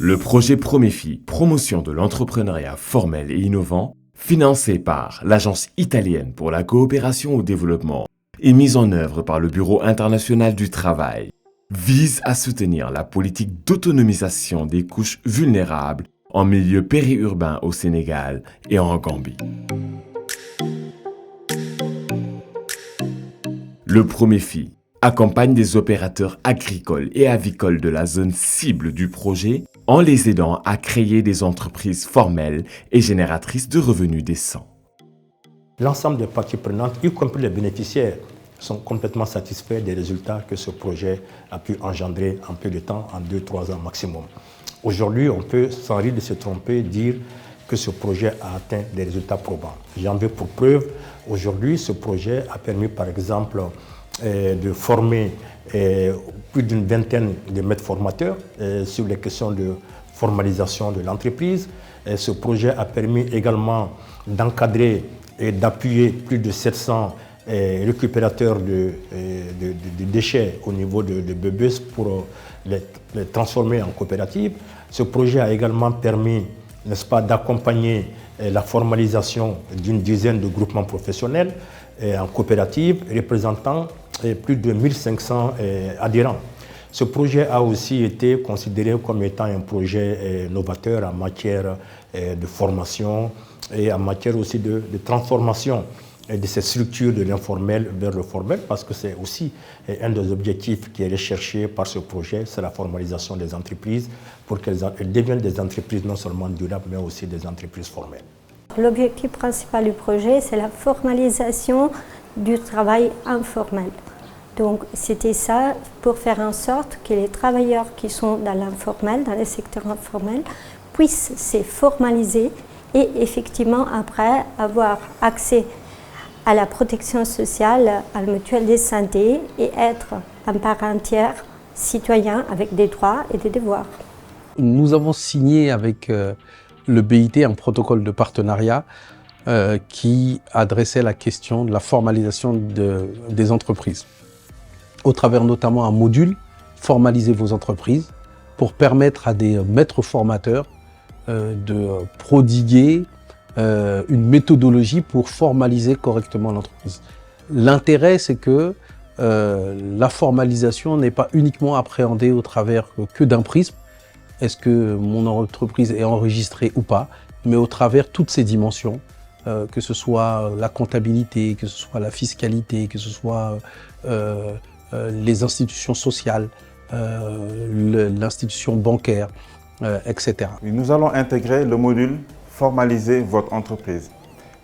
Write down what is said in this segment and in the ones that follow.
Le projet Promefi, promotion de l'entrepreneuriat formel et innovant, financé par l'Agence italienne pour la coopération au développement et mis en œuvre par le Bureau international du travail, vise à soutenir la politique d'autonomisation des couches vulnérables en milieu périurbain au Sénégal et en Gambie. Le Promefi accompagne des opérateurs agricoles et avicoles de la zone cible du projet en les aidant à créer des entreprises formelles et génératrices de revenus décents. L'ensemble des parties prenantes, y compris les bénéficiaires, sont complètement satisfaits des résultats que ce projet a pu engendrer en peu de temps, en 2-3 ans maximum. Aujourd'hui, on peut, sans risque de se tromper, dire que ce projet a atteint des résultats probants. J'en veux pour preuve, aujourd'hui, ce projet a permis, par exemple, de former plus d'une vingtaine de maîtres formateurs sur les questions de formalisation de l'entreprise. Ce projet a permis également d'encadrer et d'appuyer plus de 700 récupérateurs de déchets au niveau de Bebes pour les transformer en coopératives. Ce projet a également permis, n'est-ce pas, d'accompagner la formalisation d'une dizaine de groupements professionnels en coopérative représentant plus de 1500 adhérents. Ce projet a aussi été considéré comme étant un projet novateur en matière de formation et en matière aussi de transformation de ces structures de l'informel vers le formel, parce que c'est aussi un des objectifs qui est recherché par ce projet, c'est la formalisation des entreprises pour qu'elles deviennent des entreprises non seulement durables, mais aussi des entreprises formelles. L'objectif principal du projet, c'est la formalisation du travail informel. Donc c'était ça pour faire en sorte que les travailleurs qui sont dans l'informel, dans le secteur informel, puissent se formaliser et effectivement après avoir accès à la protection sociale, à la mutuelle de santé et être en part entière citoyen avec des droits et des devoirs. Nous avons signé avec le BIT un protocole de partenariat qui adressait la question de la formalisation des entreprises, au travers notamment un module « Formalisez vos entreprises » pour permettre à des maîtres formateurs de prodiguer une méthodologie pour formaliser correctement l'entreprise. L'intérêt, c'est que la formalisation n'est pas uniquement appréhendée au travers que d'un prisme, est-ce que mon entreprise est enregistrée ou pas, mais au travers toutes ces dimensions, que ce soit la comptabilité, que ce soit la fiscalité, que ce soit les institutions sociales, l'institution bancaire, etc. Nous allons intégrer le module « Formaliser votre entreprise »,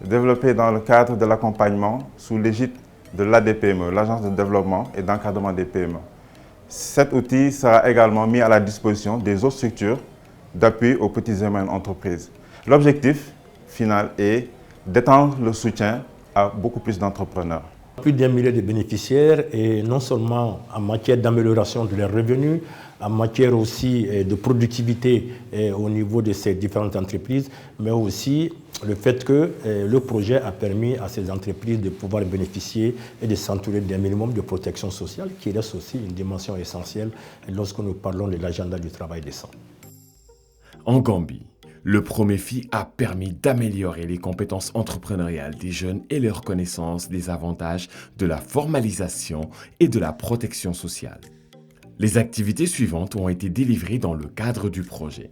développé dans le cadre de l'accompagnement sous l'égide de l'ADPME, l'Agence de développement et d'encadrement des PME. Cet outil sera également mis à la disposition des autres structures d'appui aux petites et moyennes entreprises. L'objectif final est d'étendre le soutien à beaucoup plus d'entrepreneurs. Plus d'1 million de bénéficiaires, et non seulement en matière d'amélioration de leurs revenus, en matière aussi de productivité au niveau de ces différentes entreprises, mais aussi le fait que le projet a permis à ces entreprises de pouvoir bénéficier et de s'entourer d'un minimum de protection sociale, qui reste aussi une dimension essentielle lorsque nous parlons de l'agenda du travail décent. En Gambie, le Promefi a permis d'améliorer les compétences entrepreneuriales des jeunes et leur connaissance des avantages de la formalisation et de la protection sociale. Les activités suivantes ont été délivrées dans le cadre du projet.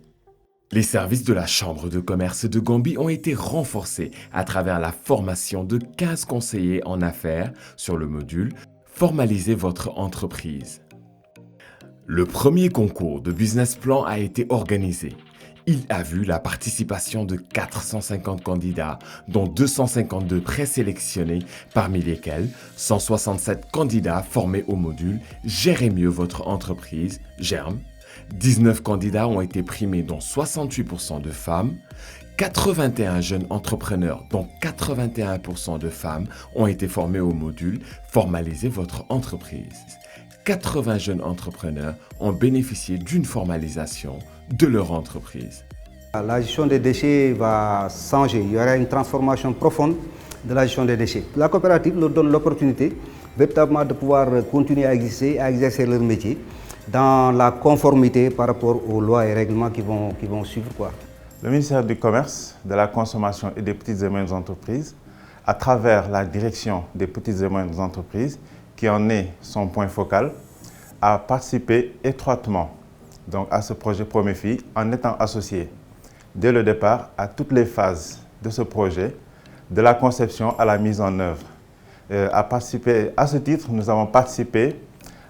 Les services de la Chambre de commerce de Gambie ont été renforcés à travers la formation de 15 conseillers en affaires sur le module « Formalisez votre entreprise ». Le premier concours de business plan a été organisé. Il a vu la participation de 450 candidats, dont 252 présélectionnés, parmi lesquels 167 candidats formés au module « Gérez mieux votre entreprise » (GERM). 19 candidats ont été primés, dont 68% de femmes. 81 jeunes entrepreneurs, dont 81% de femmes, ont été formés au module « Formalisez votre entreprise ». 80 jeunes entrepreneurs ont bénéficié d'une formalisation de leur entreprise. La gestion des déchets va changer, il y aura une transformation profonde de la gestion des déchets. La coopérative leur donne l'opportunité véritablement de pouvoir continuer à exister, à exercer leur métier dans la conformité par rapport aux lois et règlements qui vont suivre, quoi. Le ministère du Commerce, de la Consommation et des petites et moyennes entreprises, à travers la direction des petites et moyennes entreprises, qui en est son point focal, a participé étroitement donc, à ce projet Proméfi en étant associé dès le départ à toutes les phases de ce projet, de la conception à la mise en œuvre. À ce titre, nous avons participé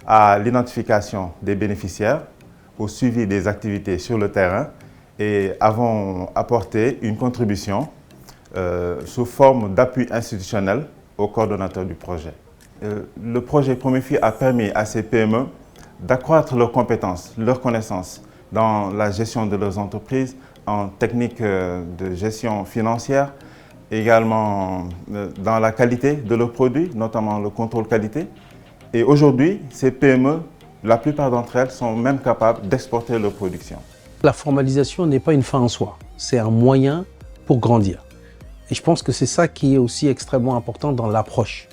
à l'identification des bénéficiaires, au suivi des activités sur le terrain et avons apporté une contribution sous forme d'appui institutionnel au coordonnateur du projet. Le projet Proméfi a permis à ces PME d'accroître leurs compétences, leurs connaissances dans la gestion de leurs entreprises, en techniques de gestion financière, également dans la qualité de leurs produits, notamment le contrôle qualité. Et aujourd'hui, ces PME, la plupart d'entre elles sont même capables d'exporter leur production. La formalisation n'est pas une fin en soi, c'est un moyen pour grandir. Et je pense que c'est ça qui est aussi extrêmement important dans l'approche.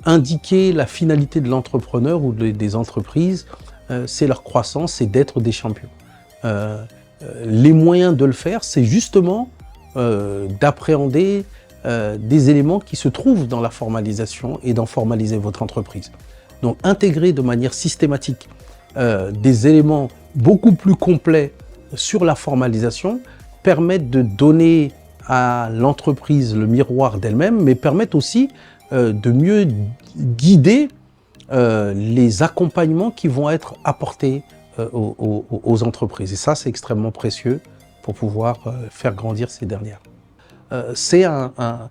Indiquer la finalité de l'entrepreneur ou des entreprises, c'est leur croissance, c'est d'être des champions. Les moyens de le faire, c'est justement d'appréhender des éléments qui se trouvent dans la formalisation et d'en formaliser votre entreprise. Donc intégrer de manière systématique des éléments beaucoup plus complets sur la formalisation permettent de donner à l'entreprise le miroir d'elle-même, mais permettent aussi de mieux guider les accompagnements qui vont être apportés aux entreprises. Et ça, c'est extrêmement précieux pour pouvoir faire grandir ces dernières. C'est un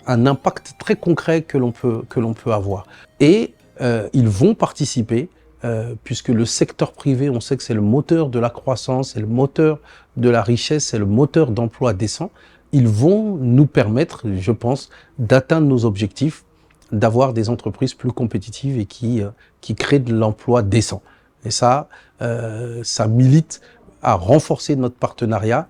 impact très concret que l'on peut avoir. Et ils vont participer, puisque le secteur privé, on sait que c'est le moteur de la croissance, c'est le moteur de la richesse, c'est le moteur d'emploi décent. Ils vont nous permettre, je pense, d'atteindre nos objectifs, d'avoir des entreprises plus compétitives et qui créent de l'emploi décent. Et ça, ça milite à renforcer notre partenariat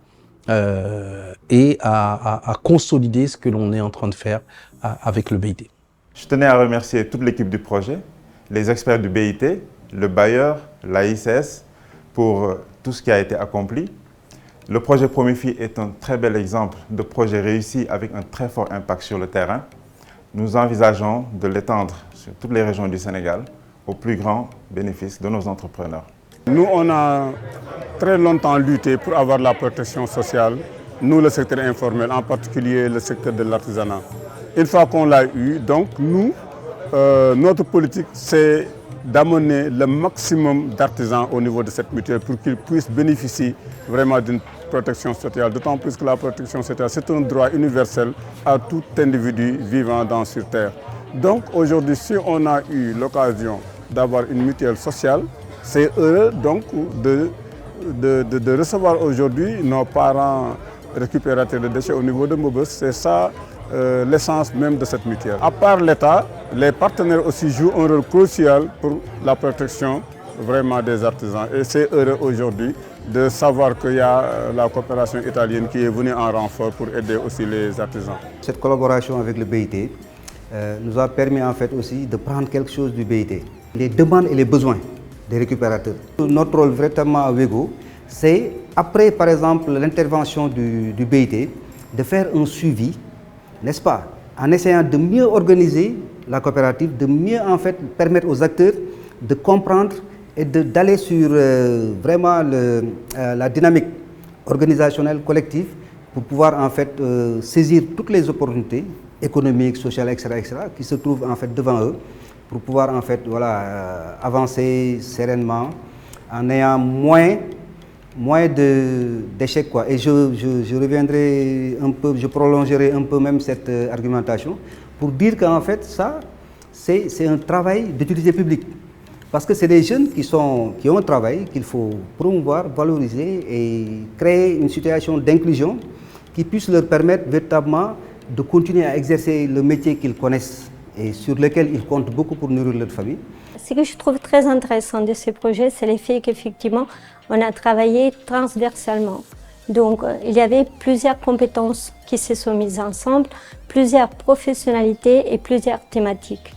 et à consolider ce que l'on est en train de faire avec le BIT. Je tenais à remercier toute l'équipe du projet, les experts du BIT, le bailleur, la ICS, pour tout ce qui a été accompli. Le projet Proméfi est un très bel exemple de projet réussi avec un très fort impact sur le terrain. Nous envisageons de l'étendre sur toutes les régions du Sénégal au plus grand bénéfice de nos entrepreneurs. Nous, on a très longtemps lutté pour avoir la protection sociale, nous, le secteur informel, en particulier le secteur de l'artisanat. Une fois qu'on l'a eu, donc nous, notre politique, c'est d'amener le maximum d'artisans au niveau de cette mutuelle pour qu'ils puissent bénéficier vraiment d'une protection sociale. D'autant plus que la protection sociale, c'est un droit universel à tout individu vivant sur Terre. Donc aujourd'hui, si on a eu l'occasion d'avoir une mutuelle sociale, c'est heureux donc de recevoir aujourd'hui nos parents récupérateurs de déchets au niveau de Mobos. C'est ça l'essence même de cette mutuelle. À part l'État, les partenaires aussi jouent un rôle crucial pour la protection vraiment des artisans. Et c'est heureux aujourd'hui de savoir qu'il y a la coopération italienne qui est venue en renfort pour aider aussi les artisans. Cette collaboration avec le BIT nous a permis en fait aussi de prendre quelque chose du BIT. Les demandes et les besoins des récupérateurs. Notre rôle vraiment à Wego, c'est après par exemple l'intervention du BIT, de faire un suivi, n'est-ce pas, en essayant de mieux organiser la coopérative, de mieux en fait permettre aux acteurs de comprendre et d'aller sur vraiment la dynamique organisationnelle collective pour pouvoir en fait saisir toutes les opportunités économiques, sociales, etc., qui se trouvent en fait devant eux pour pouvoir en fait voilà, avancer sereinement en ayant moins d'échecs, quoi. Et je reviendrai un peu, je prolongerai un peu même cette argumentation pour dire qu'en fait ça c'est un travail d'utilité publique. Parce que c'est des jeunes qui ont un travail qu'il faut promouvoir, valoriser et créer une situation d'inclusion qui puisse leur permettre véritablement de continuer à exercer le métier qu'ils connaissent et sur lequel ils comptent beaucoup pour nourrir leur famille. Ce que je trouve très intéressant de ce projet, c'est le fait qu'effectivement, on a travaillé transversalement. Donc, il y avait plusieurs compétences qui se sont mises ensemble, plusieurs professionnalités et plusieurs thématiques.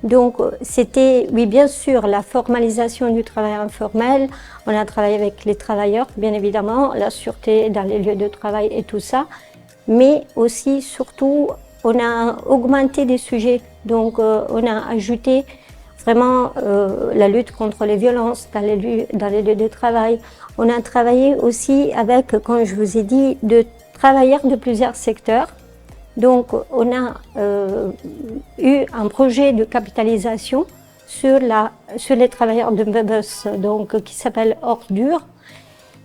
Donc c'était, oui bien sûr, la formalisation du travail informel. On a travaillé avec les travailleurs, bien évidemment, la sûreté dans les lieux de travail et tout ça. Mais aussi, surtout, on a augmenté des sujets. Donc on a ajouté vraiment la lutte contre les violences dans les lieux de travail. On a travaillé aussi avec, comme je vous ai dit, de travailleurs de plusieurs secteurs. Donc on a eu un projet de capitalisation sur les travailleurs de Bebus, donc qui s'appelle Ordure,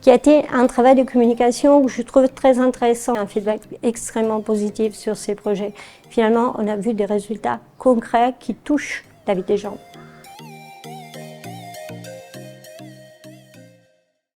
qui a été un travail de communication que je trouve très intéressant, un feedback extrêmement positif sur ces projets. Finalement, on a vu des résultats concrets qui touchent la vie des gens.